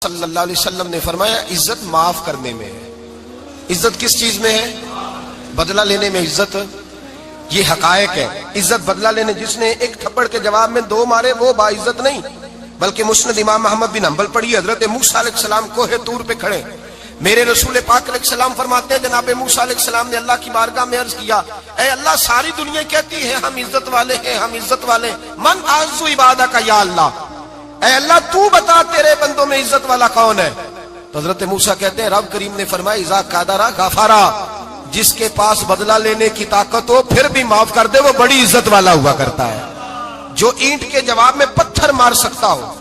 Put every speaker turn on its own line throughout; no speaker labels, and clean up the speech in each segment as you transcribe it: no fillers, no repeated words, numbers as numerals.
صلی اللہ علیہ وسلم نے فرمایا عزت معاف کرنے میں ہے۔ عزت کس چیز میں ہے؟ بدلہ لینے میں عزت، یہ حقائق ہے۔ عزت بدلہ لینے، جس نے ایک تھپڑ کے جواب میں 2 مارے وہ باعزت نہیں، بلکہ مسند امام محمد بن حنبل پڑھی، حضرت موسیٰ علیہ السلام کوہ طور پہ کھڑے، میرے رسول پاک علیہ السلام فرماتے ہیں جناب موسیٰ علیہ السلام نے اللہ کی بارگاہ میں عرض کیا، اے اللہ ساری دنیا کہتی ہے ہم عزت والے ہیں، ہم عزت والے، من اعز عبادک یا اللہ، اے اللہ تو بتا تیرے بندوں میں عزت والا کون ہے؟ تو حضرت موسیٰ کہتے ہیں رب کریم نے فرمایا اذا قادر غفارا، جس کے پاس بدلہ لینے کی طاقت ہو پھر بھی معاف کر دے وہ بڑی عزت والا ہوا کرتا ہے۔ جو اینٹ کے جواب میں پتھر مار سکتا ہو،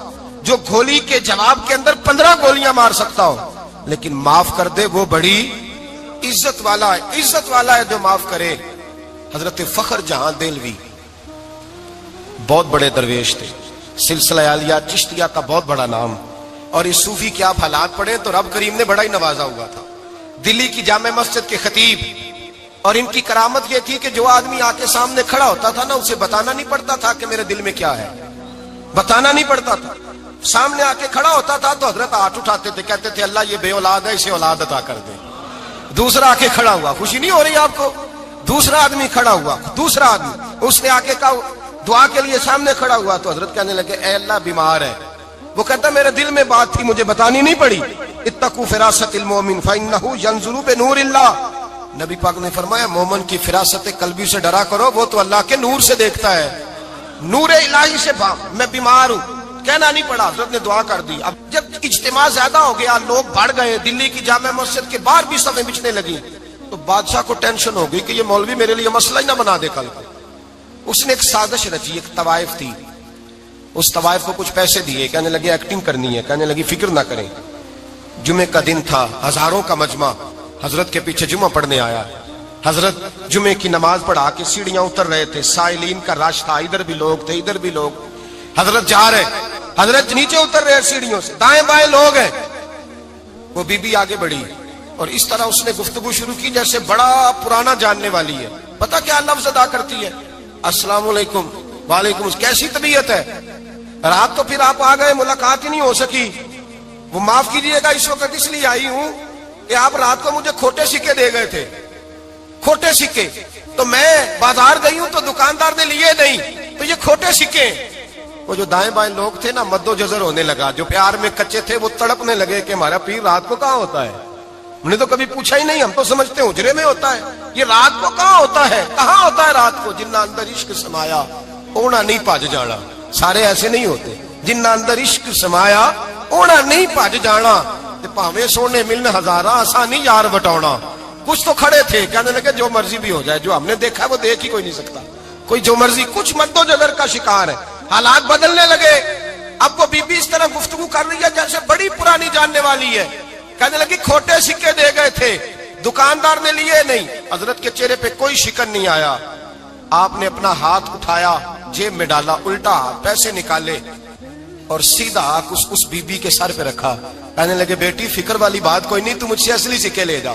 جو گولی کے جواب کے اندر 15 گولیاں مار سکتا ہو، لیکن معاف کر دے وہ بڑی عزت والا ہے۔ عزت والا ہے جو معاف کرے۔ حضرت فخر جہاں دہلوی بہت بڑے درویش تھے، سلسلہ عالیہ چشتیہ کا بہت بڑا نام، اور اس صوفی کے آپ حالات پڑھیں تو رب کریم نے بڑا ہی نوازا ہوا تھا۔ دلی کی جامع مسجد کے خطیب، اور ان کی کرامت یہ تھی کہ جو آدمی آ کے سامنے کھڑا ہوتا تھا نا اسے بتانا نہیں پڑتا تھا کہ میرے دل میں کیا ہے، بتانا نہیں پڑتا تھا، سامنے آ کے کھڑا ہوتا تھا تو حضرت ہاتھ اٹھاتے تھے، کہتے تھے اللہ یہ بے اولاد ہے اسے اولاد عطا کر دے۔ دوسرا آ کے کھڑا ہوا، خوشی نہیں ہو رہی آپ کو؟ دوسرا آدمی کھڑا ہوا، دوسرا آدمی، اس نے آ کے کہا دعا کے لیے سامنے کھڑا ہوا تو حضرت کہنے لگے اے اللہ بیمار ہے، وہ کہتا میرے دل میں بات تھی مجھے بتانی نہیں پڑی، اتقوا فراست المومن فانہ ینظر بنور اللہ، نبی پاک نے فرمایا مومن کی فراست قلبی سے ڈرا کرو، وہ تو اللہ کے نور سے دیکھتا ہے، نور الہی سے میں بیمار ہوں، کہنا نہیں پڑا، حضرت نے دعا کر دی۔ اب جب اجتماع زیادہ ہو گیا، لوگ بڑھ گئے، دلی کی جامع مسجد کے باہر بھی صفیں بچھنے لگی، تو بادشاہ کو ٹینشن ہو گئی کہ یہ مولوی میرے لیے مسئلہ ہی نہ بنا دے کل کو۔ اس نے ایک سازش رچی، ایک طوائف تھی، اس طوائف کو کچھ پیسے دیے، کہنے لگے ایکٹنگ کرنی ہے، کہنے لگی فکر نہ کریں۔ جمعے کا دن تھا، ہزاروں کا مجمع حضرت کے پیچھے جمعہ پڑھنے آیا، حضرت جمعے کی نماز پڑھا کے سیڑھیاں اتر رہے تھے، سائلین کا رش تھا، ادھر بھی لوگ تھے ادھر بھی لوگ، حضرت جا رہے، حضرت نیچے اتر رہے سیڑھیوں سے، دائیں بائیں لوگ ہیں، وہ بی بی آگے بڑھی اور اس طرح اس نے گفتگو شروع کی جیسے بڑا پرانا جاننے والی ہے۔ پتہ کیا لفظ ادا کرتی ہے؟ السلام علیکم، وعلیکم السلام، کیسی طبیعت ہے؟ رات تو پھر آپ آ گئے، ملاقات ہی نہیں ہو سکی، وہ معاف کیجئے گا اس وقت اس لیے آئی ہوں کہ آپ رات کو مجھے کھوٹے سکے دے گئے تھے، کھوٹے سکے، تو میں بازار گئی ہوں تو دکاندار نے لیے نہیں، تو یہ کھوٹے سکے۔ وہ جو دائیں بائیں لوگ تھے نا مد و جزر ہونے لگا، جو پیار میں کچے تھے وہ تڑپنے لگے کہ ہمارا پیر رات کو کہاں ہوتا ہے، ہم نے تو کبھی پوچھا ہی نہیں، ہم تو سمجھتے ہیں حجرے میں ہوتا ہے، یہ رات کو کہاں ہوتا ہے، کہاں ہوتا ہے رات کو؟ جنہ اندر عشق سمایا اونا نہیں پاج جانا، سارے ایسے نہیں ہوتے، جنہ اندر عشق سمایا اونا نہیں پاج جانا، تے پاویں سونے ملن ہزارہ آسانی یار وٹاؤنا۔ کچھ تو کھڑے تھے، کہنے لگے جو مرضی بھی ہو جائے، جو ہم نے دیکھا ہے وہ دیکھ ہی کوئی نہیں سکتا، کوئی جو مرضی، کچھ مد و جزر کا شکار ہے۔ حالات بدلنے لگے، اب وہ بی بی اس طرح گفتگو کر رہی ہے جیسے بڑی پرانی جاننے والی ہے، کہنے لگی کھوٹے سکے دے گئے تھے، دکاندار نے لیے نہیں۔ حضرت کے چہرے پہ کوئی شکن نہیں آیا، آپ نے اپنا ہاتھ اٹھایا، جیب میں ڈالا، الٹا پیسے نکالے اور سیدھا اس بی بی کے سر پہ رکھا، کہنے لگے بیٹی فکر والی بات کوئی نہیں، تم مجھ سے اصلی سکے لے جا،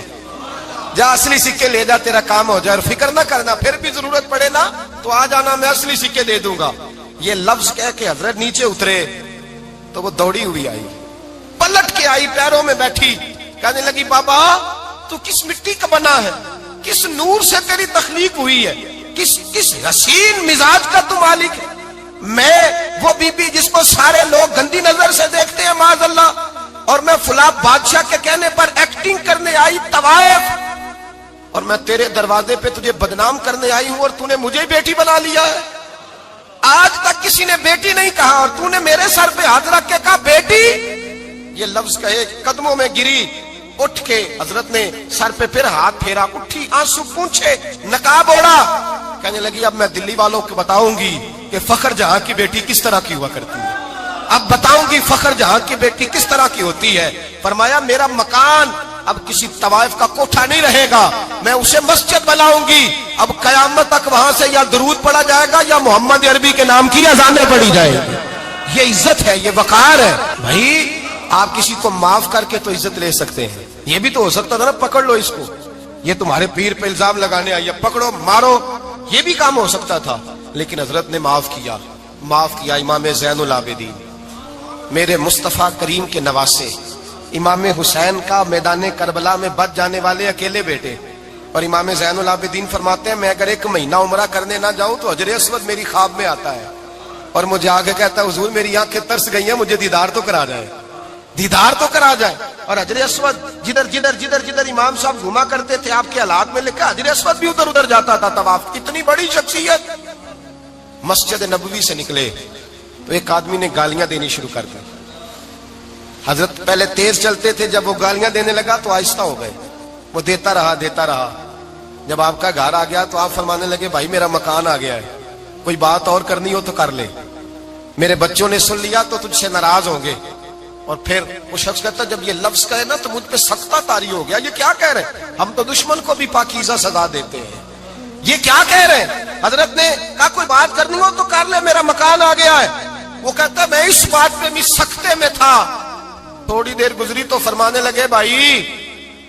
جا اصلی سکے لے جا، تیرا کام ہو جائے، اور فکر نہ کرنا، پھر بھی ضرورت پڑے نا تو آ جانا، میں اصلی سکے دے دوں گا۔ یہ لفظ کہہ کے حضرت نیچے اترے تو وہ دوڑی ہوئی آئی، پلٹ کے آئی، پیروں میں بیٹھی، کہنے لگی بابا تو کس مٹی کا بنا ہے، کس نور سے تیری تخلیق ہوئی ہے، کس حسین مزاج کا تو مالک ہے؟ میں وہ بی بی جس کو سارے لوگ گندی نظر سے دیکھتے ہیں معاذ اللہ، اور میں فلاں بادشاہ کے کہنے پر ایکٹنگ کرنے آئی طوائف، اور میں تیرے دروازے پہ تجھے بدنام کرنے آئی ہوں اور تو نے مجھے بیٹی بنا لیا ہے۔ آج تک کسی نے بیٹی نہیں کہا اور تو نے میرے سر پہ ہاتھ رکھ کے کہا بیٹی، یہ لفظ کہے قدموں میں گری، اٹھ کے حضرت نے سر پہ پھر ہاتھ پھیرا، اٹھی، آنسو پونچھے، نقاب اوڑا، کہنے لگی اب میں دلی والوں کو بتاؤں گی کہ فخر جہاں کی بیٹی کس طرح کی ہوا کرتی ہے، اب بتاؤں گی فخر جہاں کی بیٹی کس طرح کی ہوتی ہے۔ فرمایا میرا مکان اب کسی طوائف کا کوٹھا نہیں رہے گا، میں اسے مسجد بناؤں گی، اب قیامت تک وہاں سے یا درود پڑھا جائے گا یا محمد عربی کے نام کی اذانیں پڑھی جائے گی۔ یہ عزت ہے، یہ وقار ہے۔ بھائی آپ کسی کو معاف کر کے تو عزت لے سکتے ہیں، یہ بھی تو ہو سکتا تھا نا پکڑ لو اس کو، یہ تمہارے پیر پہ الزام لگانے آئی ہے، پکڑو مارو، یہ بھی کام ہو سکتا تھا، لیکن حضرت نے معاف کیا۔ امام زین العابدین میرے مصطفیٰ کریم کے نواسے، امام حسین کا میدان کربلا میں بچ جانے والے اکیلے بیٹے، اور امام زین العابدین فرماتے ہیں میں اگر 1 مہینہ عمرہ کرنے نہ جاؤں تو حجر اسود میری خواب میں آتا ہے اور مجھے آگے کہتا ہے حضور میری آنکھیں ترس گئی ہیں، مجھے دیدار تو کرا جائے، دیدار تو کرا جائے۔ اور حجر اسود جدھر امام صاحب گھوما کرتے تھے آپ کے حالات میں لکھا حجر اسود بھی ادھر ادھر جاتا تھا طواف۔ اتنی بڑی شخصیت۔ مسجد نبوی سے نکلے تو ایک آدمی نے گالیاں دینی شروع کر دی۔ حضرت پہلے تیز چلتے تھے، جب وہ گالیاں دینے لگا تو آہستہ ہو گئے، وہ دیتا رہا۔ جب آپ کا گھر آ گیا تو آپ فرمانے لگے بھائی میرا مکان آ گیا ہے، کوئی بات اور کرنی ہو تو کر لے، میرے بچوں نے سن لیا تو تجھ سے ناراض ہوں گے۔ اور پھر وہ شخص کہتا جب یہ لفظ کہے نا تو مجھ پہ سختہ طاری ہو گیا، یہ کیا کہہ رہے ہیں؟ ہم تو دشمن کو بھی پاکیزہ سزا دیتے ہیں، یہ کیا کہہ رہے ہیں؟ حضرت نے کہا کوئی بات کرنی ہو تو کر لے، میرا مکان آ گیا ہے۔ وہ کہتا میں اس بات پہ بھی سختے میں تھا۔ تھوڑی دیر گزری تو فرمانے لگے بھائی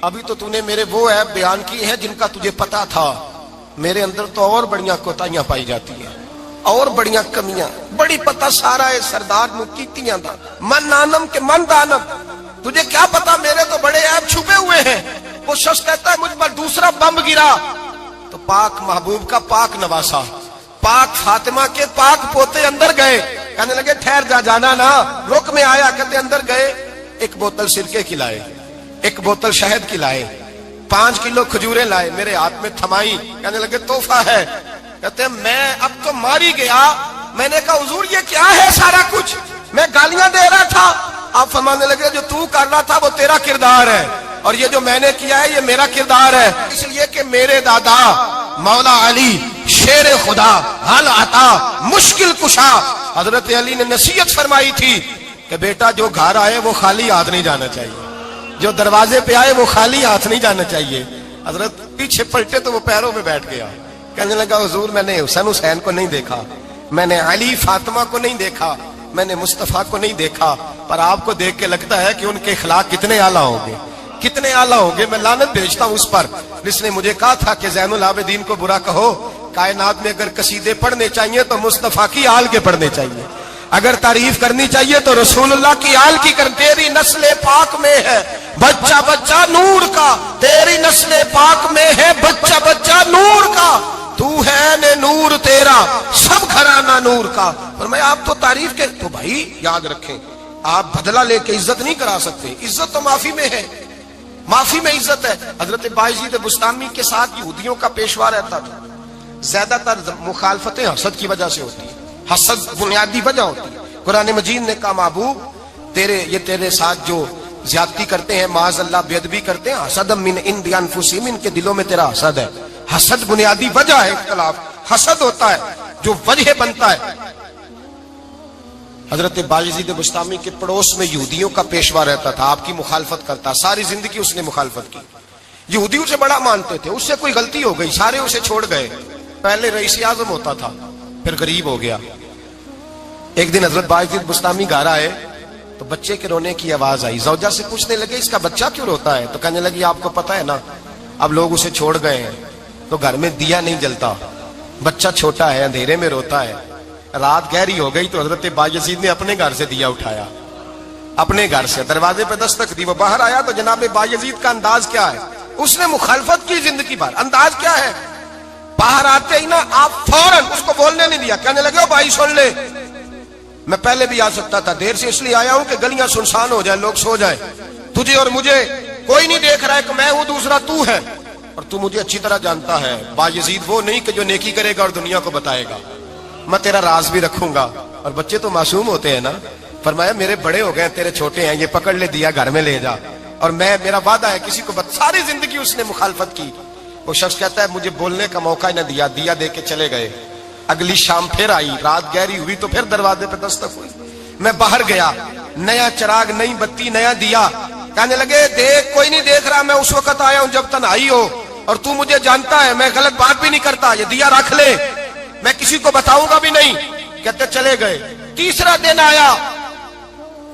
ابھی تو نے میرے وہ عیب بیان کی ہیں جن کا تجھے پتا تھا، میرے اندر تو اور بڑیاں کوتاہیاں پائی جاتی ہیں، اور بڑیاں کمیاں، بڑی پتہ سارا ہے سردار نو کیتیاں دا من نانم کے من دانم، تجھے کیا پتا میرے تو بڑے عیب چھپے ہوئے ہیں۔ وہ شخص کہتا ہے مجھ پر دوسرا بم گرا تو پاک محبوب کا پاک نواسا، پاک فاطمہ کے پاک پوتے اندر گئے، کہنے لگے ٹھہر جا، جانا نا، رک میں آیا۔ کہتے اندر گئے، 1 بوتل سرکے کی لائے، 1 بوتل شہد کی لائے، 5 کلو کھجوریں لائے، میرے ہاتھ میں تھمائی، کہنے لگے تحفہ ہے۔ کہتے ہیں میں اب تو ماری گیا، میں نے کہا حضور یہ کیا ہے سارا کچھ، میں گالیاں دے رہا تھا۔ آپ فرمانے لگے جو تو کر رہا تھا وہ تیرا کردار ہے، اور یہ جو میں نے کیا ہے یہ میرا کردار ہے، اس لیے کہ میرے دادا مولا علی شیر خدا حل عطا مشکل کشا، حضرت علی نے نصیحت فرمائی تھی کہ بیٹا جو گھر آئے وہ خالی ہاتھ نہیں جانا چاہیے، جو دروازے پہ آئے وہ خالی ہاتھ نہیں جانا چاہیے۔ حضرت پیچھے پلٹے تو وہ پیروں میں بیٹھ گیا، کہنے لگا حضور میں نے حسین کو نہیں دیکھا، میں نے علی فاطمہ کو نہیں دیکھا، میں نے مصطفیٰ کو نہیں دیکھا، پر آپ کو دیکھ کے لگتا ہے کہ ان کے اخلاق کتنے اعلیٰ ہوں گے، کتنے اعلیٰ ہوں گے۔ میں لعنت بھیجتا ہوں اس پر جس نے مجھے کہا تھا کہ زین العابدین کو برا کہو، کائنات میں اگر قصیدے پڑھنے چاہیے تو مصطفیٰ کی آل کے پڑھنے چاہیے، اگر تعریف کرنی چاہیے تو رسول اللہ کی آل کی کر۔ تیری نسل پاک میں ہے بچہ بچہ نور کا، تیری نسل پاک میں ہے بچہ بچہ نور کا، تو ہے نے نور تیرا سب گھرانہ نور کا۔ فرمایا آپ تو تعریف کے، تو بھائی یاد رکھیں آپ بدلہ لے کے عزت نہیں کرا سکتے، عزت تو معافی میں ہے، معافی میں عزت ہے۔ حضرت بایزید بستامی کے ساتھ یہودیوں کا پیشوا رہتا تھا، زیادہ تر مخالفتیں حسد کی وجہ سے ہوتی ہیں، حسد بنیادی وجہ ہوتی ہے۔ قرآن مجید نے کہا محبوب تیرے ساتھ جو زیادتی کرتے ہیں، معاذ اللہ بے ادبی کرتے ہیں، حسد من عند انفسہم، ان کے دلوں میں تیرا حسد ہے۔ حسد بنیادی وجہ ہے اختلاف، حسد ہوتا ہے جو وجہ بنتا ہے۔ حضرت بایزید بستامی کے پڑوس میں یہودیوں کا پیشوا رہتا تھا، آپ کی مخالفت کرتا، ساری زندگی اس نے مخالفت کی، یہودیوں سے بڑا مانتے تھے، اس سے کوئی غلطی ہو گئی سارے اسے چھوڑ گئے۔ پہلے رئیس اعظم ہوتا تھا پھر غریب ہو گیا۔ ایک دن حضرت بایزید بستامی گھر آئے تو بچے کے رونے کی آواز آئی، زوجہ سے پوچھنے لگے اس کا بچہ کیوں روتا ہے؟ تو کہنے لگی آپ کو پتا ہے نا اب لوگ اسے چھوڑ گئے ہیں تو گھر میں دیا نہیں جلتا، بچہ چھوٹا ہے اندھیرے میں روتا ہے۔ رات گہری ہو گئی تو حضرت بایزید نے اپنے گھر سے دیا اٹھایا، اپنے گھر سے دروازے پہ دستک دی، وہ باہر آیا تو جناب بایزید کا انداز کیا ہے؟ اس نے مخالفت کی زندگی بھر، انداز کیا ہے؟ باہر آتے ہی نا آپ فوراً اس کو بولنے نہیں دیا، کہنے لگے بھائی سن لے، میں پہلے بھی آ سکتا تھا، دیر سے اس لیے آیا ہوں کہ گلیاں سنسان ہو جائیں، لوگ سو جائیں، تجھے اور مجھے کوئی نہیں دیکھ رہا ہے کہ میں ہوں دوسرا تو ہے، اور تو مجھے اچھی طرح جانتا ہے بایزید وہ نہیں کہ جو نیکی کرے گا اور دنیا کو بتائے گا، میں تیرا راز بھی رکھوں گا۔ اور بچے تو معصوم ہوتے ہیں نا، فرمایا میرے بڑے ہو گئے تیرے چھوٹے ہیں، یہ پکڑ لے دیا گھر میں لے جا، اور میرا وعدہ ہے کسی کو ساری زندگی اس نے مخالفت کی۔ وہ شخص کہتا ہے مجھے بولنے کا موقع ہی نہ دیا، دیا دے کے چلے گئے۔ اگلی شام پھر آئی، رات گہری ہوئی تو پھر دروازے پہ دستک ہوئی، میں باہر گیا، نیا چراغ، نئی بتی، نیا دیا، کہنے لگے دیکھ کوئی نہیں دیکھ رہا، میں اس وقت آیا ہوں جب تنہائی ہو، اور تو مجھے جانتا ہے میں غلط بات بھی نہیں کرتا، یہ دیا رکھ لے، میں کسی کو بتاؤں گا بھی نہیں۔ کہتے چلے گئے۔ تیسرا دن آیا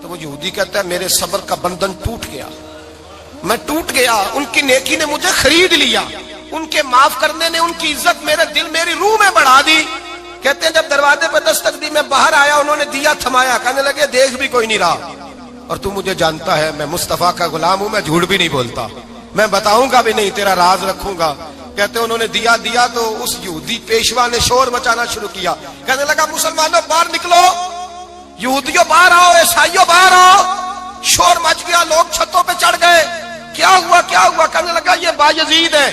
تو وہ یہودی کہتا ہے میرے صبر کا بندھن ٹوٹ گیا، میں ٹوٹ گیا، ان کی نیکی نے مجھے خرید لیا، ان کے معاف کرنے نے ان کی عزت میرے دل میری روح میں بڑھا دی، کہتے ہیں جب دروازے پہ دستک دی میں باہر آیا, انہوں نے دیا تھمایا, کہنے لگے دیکھ بھی کوئی نہیں رہا, اور تو مجھے جانتا ہے میں مصطفیٰ کا غلام ہوں, میں جھوٹ بھی نہیں بولتا, میں بتاؤں گا بھی نہیں, تیرا راز رکھوں گا. کہتے ہیں انہوں نے دیا تو اس یہودی پیشوا نے شور مچانا شروع کیا, کہنے لگا مسلمانوں باہر نکلو, یہودیوں باہر آؤ, عیسائیوں باہر آؤ. شور مچ گیا, لوگ چھتوں پہ چڑھ گئے. کیا ہوا کیا ہوا؟ کہنے لگا یہ بایزید ہے,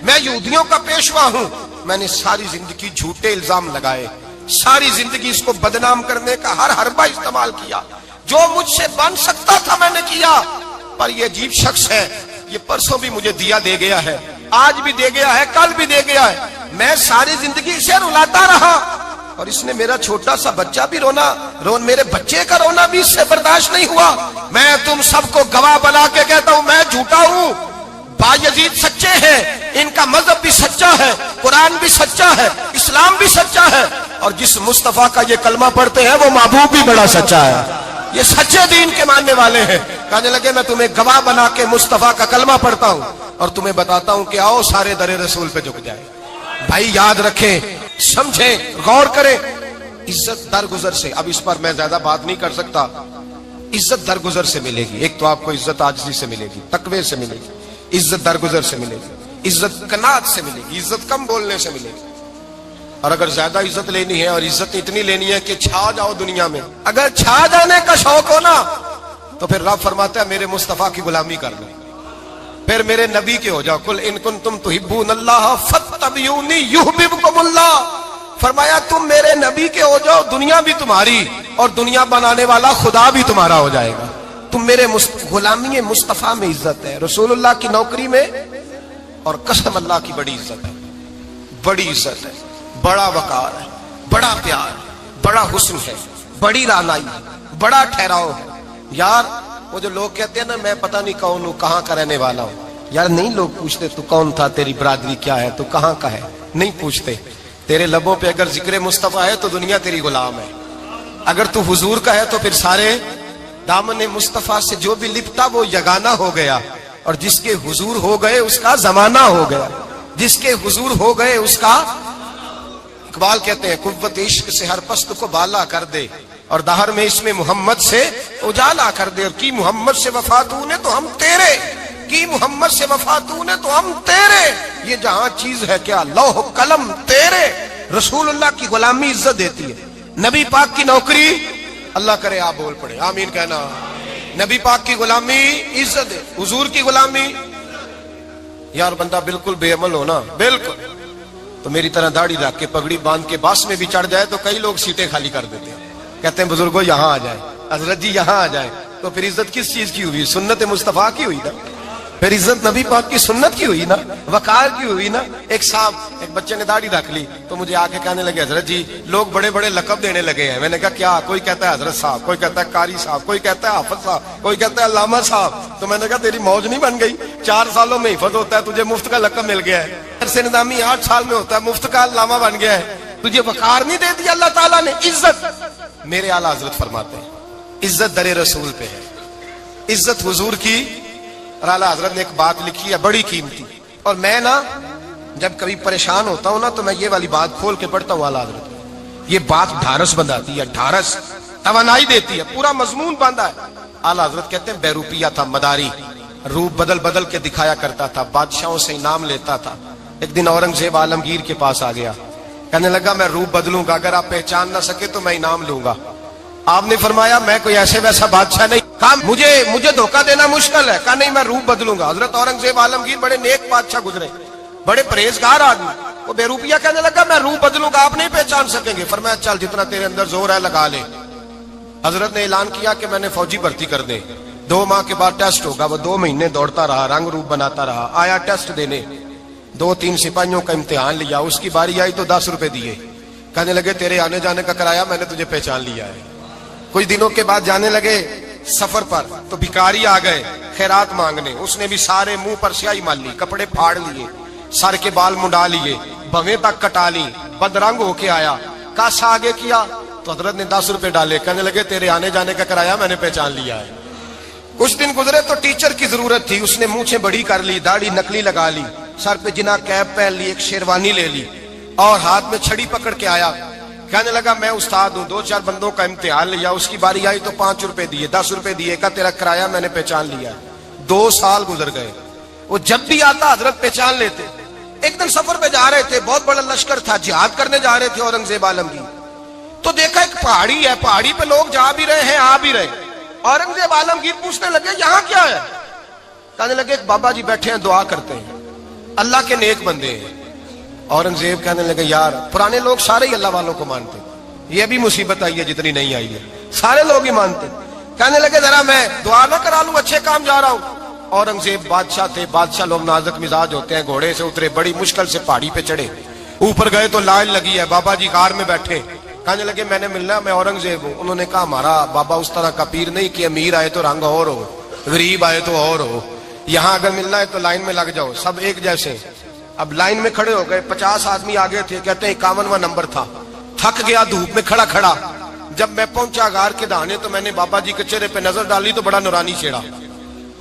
میں یہودیوں کا پیشوا ہوں, میں نے ساری زندگی جھوٹے الزام لگائے, ساری زندگی اس کو بدنام کرنے کا ہر حربہ استعمال کیا, جو مجھ سے بن سکتا تھا میں نے کیا. پر یہ عجیب شخص ہے, یہ پرسوں بھی مجھے دیا دے گیا ہے, آج بھی دے گیا ہے, کل بھی دے گیا ہے, میں ساری زندگی اسے رلاتا رہا, اور اس نے میرا چھوٹا سا بچہ بھی میرے بچے کا رونا بھی اس سے برداشت نہیں ہوا. میں تم سب کو گواہ بنا کے کہتا ہوں میں جھوٹا ہوں, بایزید سچے ہیں, ان کا مذہب بھی سچا ہے, قرآن بھی سچا ہے, اسلام بھی سچا ہے, اور جس مصطفیٰ کا یہ کلمہ پڑھتے ہیں وہ محبوب بھی بڑا سچا ہے, یہ سچے دین کے ماننے والے ہیں. کہنے لگے میں تمہیں گواہ بنا کے مصطفیٰ کا کلمہ پڑھتا ہوں اور تمہیں بتاتا ہوں کہ آؤ سارے در رسول پہ جھک جائے. بھائی یاد رکھیں, سمجھیں, غور کریں, عزت درگزر سے, اب اس پر میں زیادہ بات نہیں کر سکتا, عزت درگزر سے ملے گی. ایک تو آپ کو عزت عاجزی سے ملے گی, تقوی سے ملے گی, عزت درگزر سے ملے گی, عزت قناعت سے ملے گی, عزت کم بولنے سے ملے گی. اور اگر زیادہ عزت لینی ہے اور عزت اتنی لینی ہے کہ چھا جاؤ دنیا میں, اگر چھا جانے کا شوق ہو نا تو پھر رب فرماتا ہے میرے مصطفیٰ کی غلامی کر لو, پھر میرے نبی کے ہو جاؤ. قل ان کنتم تحبون اللہ فاتبعونی یحببکم اللہ. فرمایا تم میرے نبی کے ہو جاؤ, دنیا بھی تمہاری اور دنیا بنانے والا خدا بھی تمہارا ہو جائے گا. تم میرے غلامی مصطفیٰ میں عزت ہے, رسول اللہ کی نوکری میں, اور قسم اللہ کی بڑی عزت ہے, بڑی عزت ہے, بڑا وقار ہے, بڑا پیار, بڑا حسن ہے, بڑی رعنائی, بڑا ٹھہراؤ ہے. یار وہ جو لوگ کہتے ہیں نا میں پتہ نہیں کون ہوں, کہاں کا رہنے والا ہوں, یار نہیں لوگ پوچھتے تو کون تھا, تیری برادری کیا ہے, تو کہاں کا ہے, نہیں پوچھتے. تیرے لبوں پہ اگر ذکر مصطفیٰ ہے تو دنیا تیری غلام ہے, اگر تو حضور کا ہے تو پھر سارے دامن مصطفیٰ سے جو بھی لپٹا وہ یگانہ ہو گیا, اور جس کے حضور ہو گئے اس کا زمانہ ہو گیا, جس کے حضور ہو گئے اس کا. اقبال کہتے ہیں قوت عشق سے ہر پست کو بالا کر دے, اور دہر میں اس میں محمد سے اجالا کر دے. اور کی محمد سے وفا تو نے تو ہم تیرے, کی محمد سے وفا تو نے تو ہم تیرے. یہ جہاں چیز ہے کیا لوح قلم تیرے. رسول اللہ کی غلامی عزت دیتی ہے, نبی پاک کی نوکری, اللہ کرے آپ بول پڑے آمین کہنا, نبی پاک کی غلامی عزت ہے, حضور کی غلامی. یار بندہ بالکل بے عمل ہونا, بالکل تو میری طرح داڑھی رکھ کے پگڑی باندھ کے باس میں بھی چڑھ جائے تو کئی لوگ سیٹیں خالی کر دیتے ہیں, کہتے ہیں بزرگوں یہاں آ جائیں, حضرت جی یہاں آ جائیں. تو پھر عزت کس چیز کی ہوئی؟ سنت مصطفیٰ کی ہوئی نا, پھر عزت نبی پاک کی سنت کی ہوئی نا, وقار کی ہوئی نا. ایک صاحب, ایک بچے نے داڑھی رکھ لی تو مجھے آ کے کہنے لگے حضرت جی لوگ بڑے بڑے لقب دینے لگے ہیں. میں نے کہا کیا؟ کوئی کہتا ہے حضرت صاحب, کوئی کہتا ہے قاری صاحب, کوئی کہتا ہے حافظ صاحب, کوئی کہتا ہے علامہ صاحب. تو میں نے کہا تیری موج نہیں بن گئی, 4 سالوں میں حفظ ہوتا ہے, تجھے مفت کا لقب مل گیا ہے. سے نظامی 8 سال میں ہوتا ہے, مفت کا علامہ بن گیا ہے, تجھے وقار نہیں دے دیا اللہ تعالیٰ نے. عزت میرے اعلیٰ حضرت فرماتے ہیں عزت در رسول پہ ہے, عزت حضور کی. اور اعلیٰ حضرت نے ایک بات لکھی ہے بڑی قیمتی, اور میں نا جب کبھی پریشان ہوتا ہوں نا تو میں یہ والی بات کھول کے پڑھتا ہوں اعلیٰ حضرت. یہ بات ڈھارس بندھاتی ہے, ڈھارس توانائی دیتی ہے, پورا مضمون باندھا ہے. اعلیٰ حضرت کہتے ہیں بیروپیہ تھا مداری, روپ بدل بدل کے دکھایا کرتا تھا, بادشاہوں سے انعام لیتا تھا. ایک دن اورنگزیب عالمگیر کے پاس آ گیا, کہنے لگا میں روپ بدلوں گا, اگر آپ پہچان نہ سکے تو میں انعام لوں گا. آپ نے فرمایا میں کوئی ایسے ویسا بادشاہ نہیں, کہا مجھے دھوکہ دینا مشکل ہے, کہا نہیں میں روپ بدلوں گا. حضرت اورنگزیب عالمگیر بڑے نیک بادشاہ گزرے, بڑے پرہیزگار آدمی, وہ بے روپیہ کہنے لگا میں روپ بدلوں گا, آپ نہیں پہچان سکیں گے. فرمایا چل جتنا تیرے اندر زور ہے لگا لے. حضرت نے اعلان کیا کہ میں نے فوجی بھرتی کر دیں, 2 ماہ کے بعد ٹیسٹ ہوگا. وہ 2 مہینے دوڑتا رہا, رنگ روپ بناتا رہا, آیا ٹیسٹ دینے, 2-3 سپاہیوں کا امتحان لیا. اس کی باری آئی تو 10 روپے دیے, کہنے لگے تیرے آنے جانے کا کرایہ میں نے تجھے پہچان لیا ہے. کچھ دنوں کے بعد جانے لگے سفر پر تو بھکاری آ گئے خیرات مانگنے. اس نے بھی سارے منہ پر سیاہی مال لی, کپڑے پھاڑ لیے, سر کے بال منڈا لیے, بھویں تک کٹا لی, بدرنگ ہو کے آیا. کاسا آگے کیا تو حضرت نے 10 روپے ڈالے, کہنے لگے تیرے آنے جانے کا کرایہ میں نے پہچان لیا ہے. کچھ دن گزرے تو ٹیچر کی ضرورت تھی, اس نے مونچھیں بڑی کر لی, داڑھی نکلی لگا لی, سر پہ جنا کیپ پہن لی, ایک شیروانی لے لی, اور ہاتھ میں چھڑی پکڑ کے آیا. کہنے لگا میں استاد ہوں، 2-4 بندوں کا امتحان لیا، اس کی باری آئی تو 5 روپے دیے، 10 روپے دیے، کہا تیرا کرایہ میں نے پہچان لیا۔ 2 سال گزر گئے، وہ جب بھی آتا حضرت پہچان لیتے۔ ایک دن سفر پہ جا رہے تھے، بہت بڑا لشکر تھا، جہاد کرنے جا رہے تھے اورنگزیب عالمگیر، تو دیکھا ایک پہاڑی ہے، پہاڑی پہ لوگ جا بھی رہے ہیں آ بھی رہے۔ اورنگزیب عالمگیر پوچھنے لگے یہاں کیا ہے؟ کہنے لگے ایک بابا جی بیٹھے ہیں دعا کرتے ہیں، اللہ کے نیک بندے ہیں۔ اورنگزیب کہنے لگے یار پرانے لوگ سارے ہی اللہ والوں کو مانتے، یہ بھی مصیبت آئی ہے جتنی نہیں آئی ہے، سارے لوگ ہی مانتے۔ کہنے لگے ذرا میں دعا نہ کرا لوں، اچھے کام جا رہا ہوں۔ اورنگزیب بادشاہ تھے، بادشاہ لوگ نازک مزاج ہوتے ہیں، گھوڑے سے اترے، بڑی مشکل سے پہاڑی پہ چڑھے، اوپر گئے تو لائن لگی ہے، بابا جی کار میں بیٹھے۔ کہنے لگے میں نے ملنا، میں اورنگزیب ہوں۔ انہوں نے کہا ہمارا بابا اس طرح کا پیر نہیں کہ امیر آئے تو رنگ اور ہو، غریب آئے تو اور ہو، یہاں اگر ملنا ہے تو لائن میں لگ جاؤ، سب ایک جیسے۔ اب لائن میں کھڑے ہو گئے، 50 آدمی آگے تھے، کہتے ہیں 51واں نمبر تھا، تھک گیا دھوپ میں کھڑا کھڑا۔ جب میں پہنچا غار کے دہانے تو میں نے بابا جی کے چہرے پہ نظر ڈالی تو بڑا نورانی چہرہ،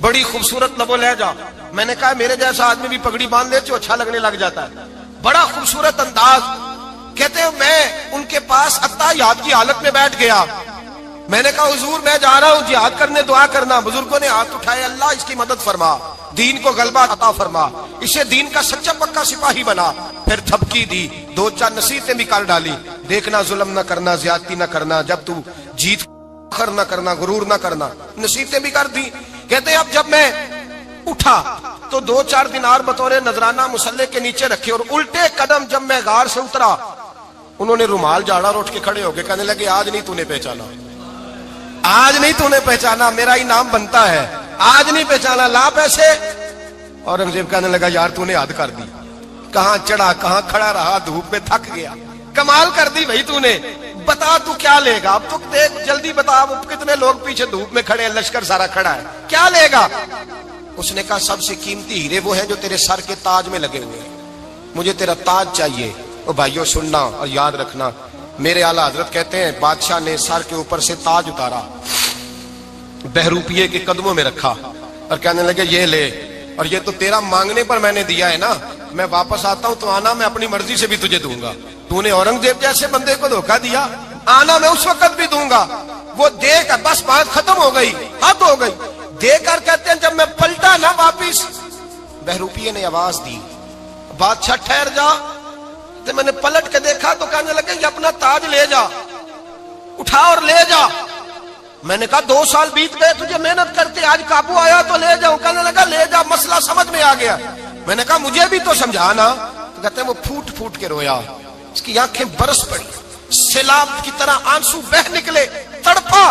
بڑی خوبصورت لب و لہجہ۔ میں نے کہا میرے جیسا آدمی بھی پگڑی باندھ لے تو اچھا لگنے لگ جاتا ہے، بڑا خوبصورت انداز۔ کہتے ہیں میں ان کے پاس اتحیات کی حالت میں بیٹھ گیا۔ میں نے کہا حضور میں جا رہا ہوں جہاد کرنے، دعا کرنا۔ بزرگوں نے ہاتھ اٹھائے، اللہ اس کی مدد فرما، دین کو غلبہ عطا فرما، اسے دین کا سچا پکا سپاہی بنا۔ پھر تھپکی دی، 2-4 نصیحتیں بھی کر ڈالی، دیکھنا ظلم نہ کرنا، زیادتی نہ کرنا، جب تو جیت فخر نہ کرنا، غرور نہ کرنا، نصیحتیں بھی کر دی۔ کہتے ہیں اب جب میں اٹھا تو 2-4 دینار بطور نذرانہ مسلح کے نیچے رکھے، اور الٹے قدم جب میں غار سے اترا انہوں نے رومال جھاڑا اور اٹھ کے کھڑے ہو گئے، کہنے لگے آج نہیں تو نے پہچانا، آج نہیں تو نے پہچانا، میرا انعام بنتا ہے، آج نہیں پہچانا، لا پیسے۔ اورنگزیب کہنے لگا یار تو نے حد کر دی، کہاں چڑھا کہاں کھڑا رہا، دھوپ میں تھک گیا، کمال کر دی بھائی تو نے، بتا تو کیا لے گا، اب تو دیکھ جلدی بتا، اب کتنے لوگ پیچھے دھوپ میں کھڑے ہیں، لشکر سارا کھڑا ہے، کیا لے گا؟ اس نے کہا سب سے قیمتی ہیرے وہ ہیں جو تیرے سر کے تاج میں لگے ہوئے ہیں، مجھے تیرا تاج چاہیے۔ او بھائیو سننا اور یاد رکھنا، میرے اعلیٰ حضرت کہتے ہیں بادشاہ نے سر کے اوپر سے تاج اتارا، بہروپیے کے قدموں میں رکھا اور کہنے لگے یہ لے، اور یہ تو تیرا مانگنے پر میں نے دیا ہے نا، میں واپس آتا ہوں تو آنا میں اپنی مرضی سے بھی تجھے دوں گا، تو نے اورنگزیب جیسے بندے کو دھوکہ دیا، آنا میں اس وقت بھی دوں گا۔ وہ دے کر بس بات ختم ہو گئی، حد ہو گئی، دے کر کہتے ہیں جب میں پلٹا نا واپس، بہروپیے نے آواز دی بادشاہ ٹھہر جا۔ تو میں نے پلٹ کے دیکھا تو کہنے لگے یہ اپنا تاج لے جا، اٹھا اور لے جا۔ میں نے کہا 2 سال بیت گئے تجھے محنت کرتے، آج قابو آیا تو لے جاؤں۔ کہنے لگا لے جا، مسئلہ سمجھ میں آ گیا۔ میں نے کہا مجھے بھی تو سمجھانا۔ تو کہتے ہیں وہ پھوٹ پھوٹ کے رویا، اس کی آنکھیں برس پڑی، سیلاب کی طرح آنسو بہ نکلے، تڑپا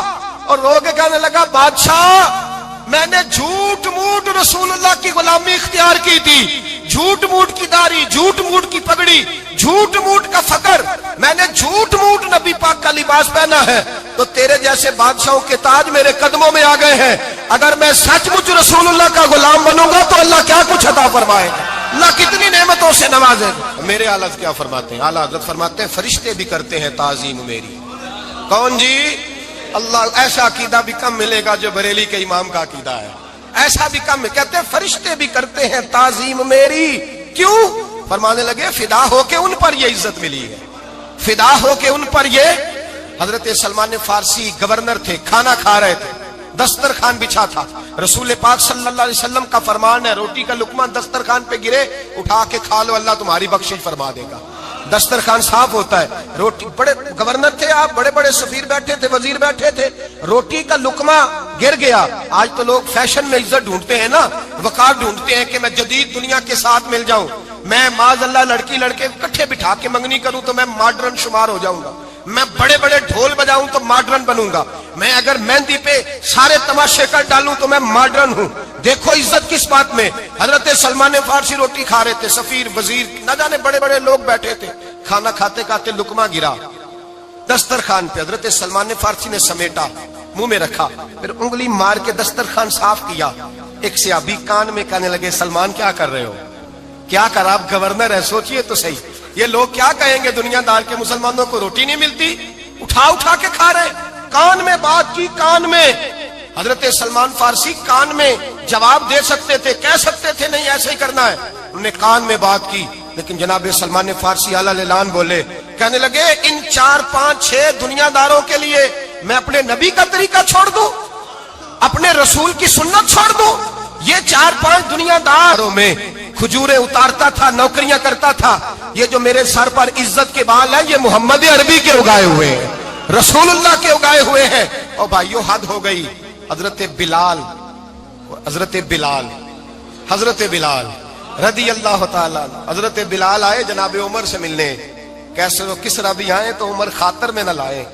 اور رو کے کہنے لگا بادشاہ میں نے جھوٹ موٹ رسول اللہ کی غلامی اختیار کی تھی، جھوٹ موٹ کی داڑھی، جھوٹ موٹ کی پگڑی، جھوٹ موٹ کا فقر، میں نے جھوٹ موٹ نبی پاک کا لباس پہنا ہے، تو تیرے جیسے بادشاہوں کے تاج میرے قدموں میں آ گئے ہیں۔ اگر میں سچ مچ رسول اللہ کا غلام بنوں گا تو اللہ کیا کچھ عطا فرمائے گا، اللہ کتنی نعمتوں سے نوازے گا۔ میرے اعلیٰ کیا فرماتے ہیں؟ اعلیٰ حضرت فرماتے ہیں فرشتے بھی کرتے ہیں تعظیم میری۔ کون جی؟ اللہ۔ ایسا عقیدہ بھی کم ملے گا جو بریلی کے امام کا عقیدہ ہے، ایسا بھی کم۔ کہتے ہیں فرشتے بھی کرتے ہیں تعظیم میری، کیوں؟ فرمانے لگے فدا ہو کے ان پر یہ عزت ملی ہے، فدا ہو کے ان پر یہ۔ حضرت سلمان فارسی گورنر تھے، کھانا کھا رہے تھے، دسترخوان بچھا تھا، رسول پاک صلی اللہ علیہ وسلم کا فرمان ہے روٹی کا لقمہ دسترخوان پہ گرے اٹھا کے کھا لو، اللہ تمہاری بخشش فرما دے گا۔ دسترخوان صاف ہوتا ہے، روٹی، بڑے گورنر تھے آپ، بڑے بڑے سفیر بیٹھے تھے، وزیر بیٹھے تھے، روٹی کا لقمہ گر گیا۔ آج تو لوگ فیشن میں عزت ڈھونڈتے ہیں نا، وقار ڈھونڈتے ہیں کہ میں جدید دنیا کے ساتھ مل جاؤں، میں معاذ اللہ لڑکی لڑکے اکٹھے بٹھا کے منگنی کروں تو میں ماڈرن شمار ہو جاؤں گا، میں بڑے بڑے ڈھول بجاؤں تو ماڈرن بنوں گا، میں اگر مہندی پہ سارے تماشے کر ڈالوں تو میں ماڈرن ہوں۔ دیکھو عزت کس بات میں۔ حضرت سلمان فارسی روٹی کھا رہے تھے، سفیر وزیر نہ جانے بڑے بڑے لوگ بیٹھے تھے، کھانا کھاتے کھاتے لقمہ گرا دسترخوان پہ، حضرت سلمان فارسی نے سمیٹا، منہ میں رکھا، پھر انگلی مار کے دسترخوان صاف کیا۔ ایک صحابی کان میں کہنے لگے سلمان کیا کر رہے ہو، کیا کر، آپ گورنر ہے، سوچئے تو صحیح، یہ لوگ کیا کہیں گے دنیا دار کے مسلمانوں کو روٹی نہیں ملتی، اٹھا اٹھا کے کھا رہے۔ کان میں بات کی، کان میں۔ حضرت سلمان فارسی کان میں جواب دے سکتے تھے، کہہ سکتے تھے نہیں ایسے ہی کرنا ہے، انہوں نے کان میں بات کی، لیکن جناب سلمان فارسی اعلیٰ اعلان بولے، کہنے لگے ان 4 5 6 دنیا داروں کے لیے میں اپنے نبی کا طریقہ چھوڑ دوں، اپنے رسول کی سنت چھوڑ دوں؟ یہ 4 5 دنیا داروں میں کھجوریں اتارتا تھا، نوکریاں کرتا تھا، یہ جو میرے سر پر عزت کے بال ہیں یہ محمد عربی کے اگائے ہوئے ہیں، رسول اللہ کے اگائے ہوئے ہیں۔ اور بھائیو حد ہو گئی۔ حضرت بلال رضی اللہ تعالیٰ، حضرت بلال آئے جناب عمر سے ملنے، کیسے وہ کس طرح بھی آئے تو عمر خاطر میں نہ لائے،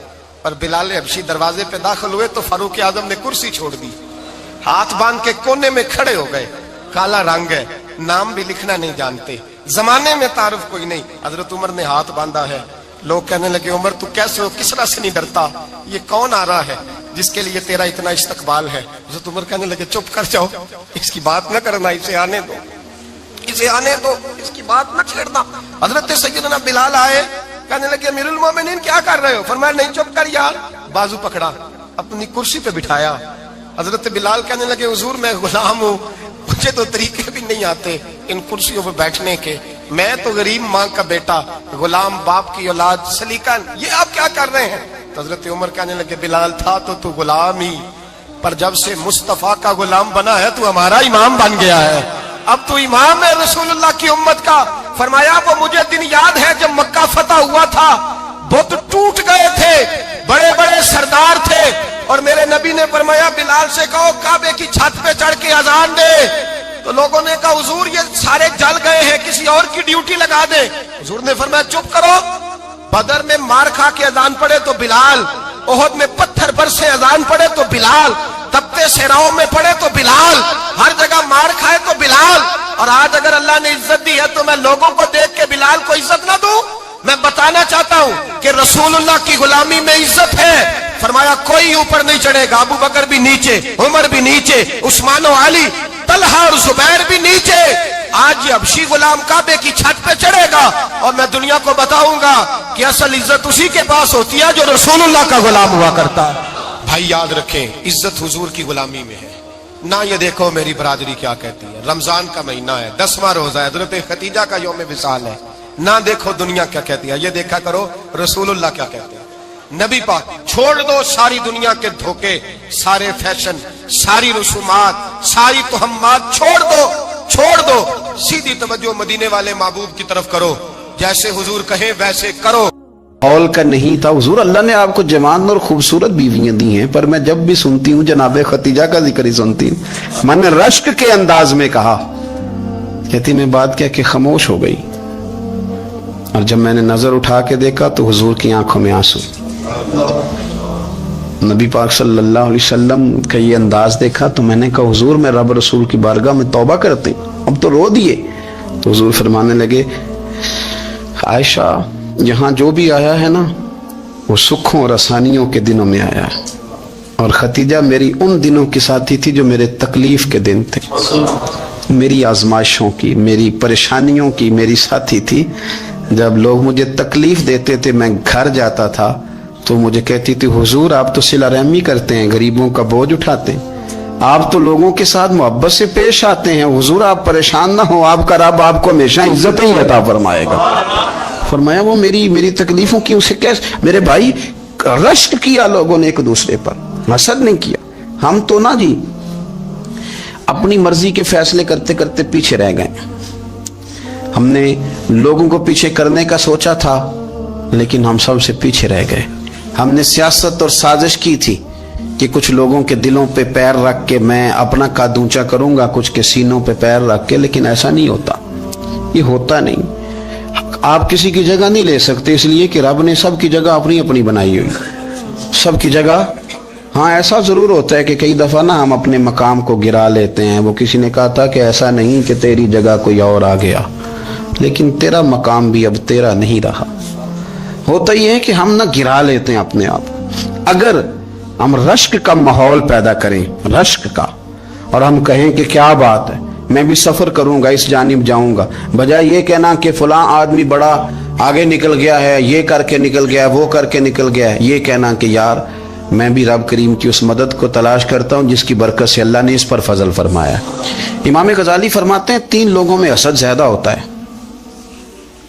اور بلال حبشی دروازے پہ داخل ہوئے تو فاروق اعظم نے کرسی چھوڑ دی، ہاتھ باندھ کے کونے میں کھڑے ہو گئے۔ کالا رنگ ہے، نام بھی لکھنا نہیں جانتے، زمانے میں تعارف کوئی نہیں۔ حضرت عمر نے ہاتھ باندھا ہے، لوگ کہنے لگے عمر تو کیسے ہو، کس طرح سے نہیں ڈرتا، یہ کون آ رہا ہے جس کے لیے تیرا اتنا استقبال ہے؟ حضرت عمر کہنے لگے چپ کر جاؤ، اس کی بات نہ کرنا، اسے آنے دو، اس کی بات نہ چھیڑنا۔ حضرت سیدنا بلال آئے، کہنے لگے امیر المومنین کیا کر رہے ہو؟ فرمایا نہیں چپ کر یار، بازو پکڑا، اپنی کرسی پہ بٹھایا۔ حضرت بلال کہنے لگے حضور میں غلام ہوں، مجھے تو طریقے بھی نہیں آتے ان کرسیوں پہ بیٹھنے کے، میں تو غریب ماں کا بیٹا، غلام باپ کی اولاد، سلیقہ، یہ آپ کیا کر رہے ہیں؟ تو حضرت عمر کہنے لگے بلال تھا تو غلام ہی، پر جب سے مصطفیٰ کا غلام بنا ہے تو ہمارا امام بن گیا ہے، اب تو امام ہے رسول اللہ کی امت کا۔ فرمایا وہ مجھے دن یاد ہے جب مکہ فتح ہوا تھا، بت ٹوٹ گئے تھے، بڑے بڑے سردار تھے، اور میرے نبی نے فرمایا بلال سے کہو کعبے کی چھت پہ چڑھ کے اذان دے۔ تو لوگوں نے کہا حضور یہ سارے جل گئے ہیں، کسی اور کی ڈیوٹی لگا دے۔ حضور نے فرمایا چپ کرو، بدر میں مار کھا کے اذان پڑے تو بلال، احد میں پتھر برسے اذان پڑے تو بلال، تپتے صحراؤں میں پڑے تو بلال، ہر جگہ مار کھائے تو بلال۔ اور آج اگر اللہ نے عزت دی ہے تو میں لوگوں کو دیکھ کے بلال کو عزت نہ دوں؟ میں بتانا چاہتا ہوں کہ رسول اللہ کی غلامی میں عزت ہے۔ فرمایا کوئی اوپر نہیں چڑھے گا، ابو بکر بھی نیچے، عمر بھی نیچے، عثمان و علی، طلحہ اور زبیر بھی نیچے۔ آج یہ حبشی غلام کعبے کی چھت پہ چڑھے گا اور میں دنیا کو بتاؤں گا کہ اصل عزت اسی کے پاس ہوتی ہے جو رسول اللہ کا غلام ہوا کرتا ہے۔ بھائی یاد رکھیں عزت حضور کی غلامی میں ہے، نہ یہ دیکھو میری برادری کیا کہتی ہے، رمضان کا مہینہ ہے، 10واں روزہ ہے، حضرت خدیجہ کا یوم وصال ہے، نہ دیکھو دنیا کیا کہتی ہے، یہ دیکھا کرو رسول اللہ کیا کہتے ہیں۔ نبی پاک چھوڑ دو ساری دنیا کے دھوکے، سارے فیشن، ساری رسومات، ساری تہمات چھوڑ دو، سیدھی توجہ مدینے والے محبوب کی طرف کرو، جیسے حضور کہیں ویسے کرو۔
ماحول کا نہیں تھا حضور، اللہ نے آپ کو جوان اور خوبصورت بیویاں دی ہیں، پر میں جب بھی سنتی ہوں جناب خدیجہ کا ذکر ہی سنتی ہوں۔ میں نے رشک کے انداز میں کہا، کہتی میں بات کیا کہ خاموش ہو گئی، اور جب میں نے نظر اٹھا کے دیکھا تو حضور کی آنکھوں میں آنسو۔ نبی پاک صلی اللہ علیہ وسلم کا یہ انداز دیکھا تو میں نے کہا حضور میں رب رسول کی بارگاہ میں توبہ کرتے ہیں، اب تو رو دیے۔ تو حضور فرمانے لگے عائشہ یہاں جو بھی آیا ہے نا وہ سکھوں اور آسانیوں کے دنوں میں آیا ہے، اور خدیجہ میری ان دنوں کی ساتھی تھی جو میرے تکلیف کے دن تھے، میری آزمائشوں کی، میری پریشانیوں کی میری ساتھی تھی۔ جب لوگ مجھے تکلیف دیتے تھے میں گھر جاتا تھا تو مجھے کہتی تھی حضور آپ تو صلہ رحمی کرتے ہیں، غریبوں کا بوجھ اٹھاتے ہیں، آپ تو لوگوں کے ساتھ محبت سے پیش آتے ہیں، حضور آپ پریشان نہ ہو، آپ کا رب آپ کو ہمیشہ عزت ہی عطا فرمائے گا۔ فرمایا وہ میری تکلیفوں کی اسے کیسے، میرے بھائی رشک کیا لوگوں نے ایک دوسرے پر، حسد نہیں کیا۔ ہم تو نا جی اپنی مرضی کے فیصلے کرتے کرتے پیچھے رہ گئے، ہم نے لوگوں کو پیچھے کرنے کا سوچا تھا لیکن ہم سب سے پیچھے رہ گئے۔ ہم نے سیاست اور سازش کی تھی کہ کچھ لوگوں کے دلوں پہ پیر رکھ کے میں اپنا قد اونچا کروں گا، کچھ کے سینوں پہ پیر رکھ کے، لیکن ایسا نہیں ہوتا، یہ ہوتا نہیں۔ آپ کسی کی جگہ نہیں لے سکتے، اس لیے کہ رب نے سب کی جگہ اپنی اپنی بنائی ہوئی، سب کی جگہ۔ ہاں ایسا ضرور ہوتا ہے کہ کئی دفعہ نا ہم اپنے مقام کو گرا لیتے ہیں، وہ کسی نے کہا تھا کہ ایسا نہیں کہ تیری جگہ کوئی اور آ گیا، لیکن تیرا مقام بھی اب تیرا نہیں رہا۔ ہوتا یہ ہے کہ ہم نہ گرا لیتے ہیں اپنے آپ۔ اگر ہم رشک کا ماحول پیدا کریں، رشک کا، اور ہم کہیں کہ کیا بات ہے میں بھی سفر کروں گا، اس جانب جاؤں گا، بجائے یہ کہنا کہ فلاں آدمی بڑا آگے نکل گیا ہے، یہ کر کے نکل گیا ہے، وہ کر کے نکل گیا ہے، یہ کہنا کہ یار میں بھی رب کریم کی اس مدد کو تلاش کرتا ہوں جس کی برکت سے اللہ نے اس پر فضل فرمایا ہے۔ امام غزالی فرماتے ہیں 3 لوگوں میں حسد زیادہ ہوتا ہے،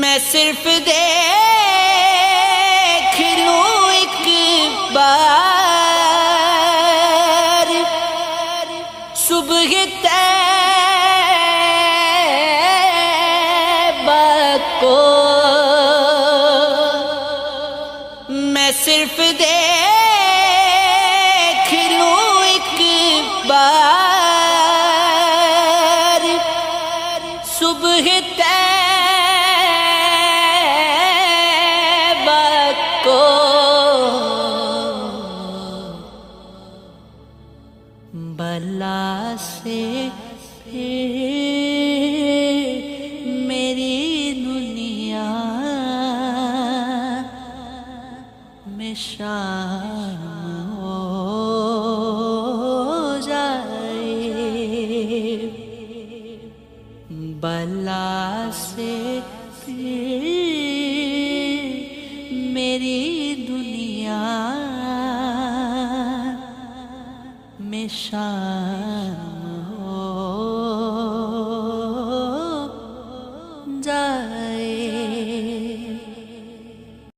میں صرف دیکھ لوں ایک بار صبح طیبہ کو، میں صرف دیکھ لوں ایک بار صبح طیبہ کو، بلا سے میری دنیا میں شام ہو جائے، بلا سے میری دنیا میں شام ہو جائے۔